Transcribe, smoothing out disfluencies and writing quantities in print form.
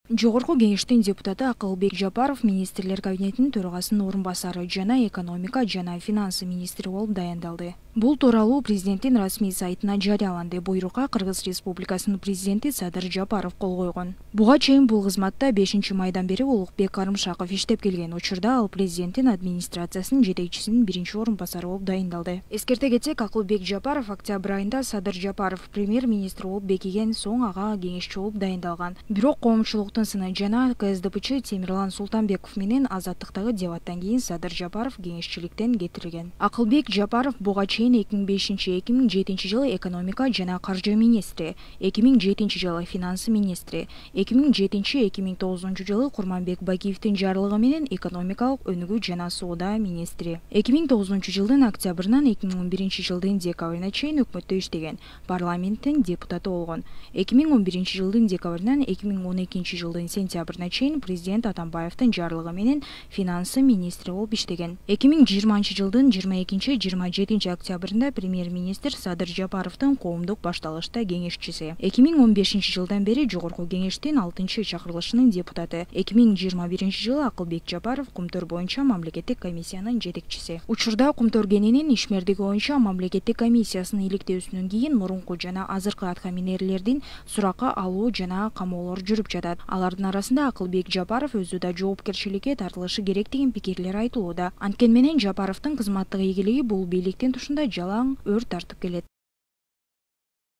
Жогорку кеңештин депутаты Акылбек Жапаров министрлер кабинетинин төрагасынын орун басары жана экономика жана финансы министри болуп дайындалды. Бул тууралуу президенттин расмий сайтына жарыяланды. Буйрукка Кыргыз Республикасынын президенти Садыр Жапаров кол койгон. Буга чейин бул кызматта 5-майдан бери Улукбек Карымшаков иштеп келген. Учурда ал президенттин администрациясынын жетекчисинин биринчи орун басары болуп дайындалды. Эскерте кетсек, Акылбек Жапаров октябрь айында Садыр Жапаров премьер-министр болуп бекиген соң ага кеңешчи болуп дайындалган. Бирок коомчулуктун сыны жана КСДПчы Темирлан Султанбеков менен азаттыктагы дебаттан кийин Садыр Жапаров кеңешчиликтен кетирилген. Акылбек Жапаров буга чейин 2005-2007 жылы экономика жана каржы министри, 2007 жылы финансы министри, 2007-2009 жылы Курманбек Бакиевдин жарлыгы менен экономикалык өнүгүү жана соода министри. 2009 жылдын октябрынан 2011 жылдын декабрына чейин өкмөттө иштеген, парламенттин депутаты болгон. 2011 жылдын декабрынан 2012 жылдын сентябрына чейин президент Атамбаевдин жарлыгы менен финансы министри болуп иштеген. 2020 жылдын 22-27 октябрында премьер-министр Садыр Жапаровдун коомдук башталышта кеңешчиси. 2015 жылдан бери жогорку кеңештин 6-чакырылышынын депутаты. 2021 жылы Акылбек Жапаров Кумтөр боюнча мамлекеттик комиссиянын жетекчиси. Учурда Кумтөр кененин ишмердиги боюнча мамлекеттик комиссиясынын иликтөөсүнөн кийин мурунку жана азыркы аткаминерлердин суракка алуу жана камоолор жүрүп жатат. Алардын арасында Акылбек Жапаров өзү да жоопкерчиликке тартылышы керек деген пикирлер айтылууда. Анткени менен Жапаровдун кызматтык ийгилиги бул бийликтин тушунда жалаң өр тартып келет.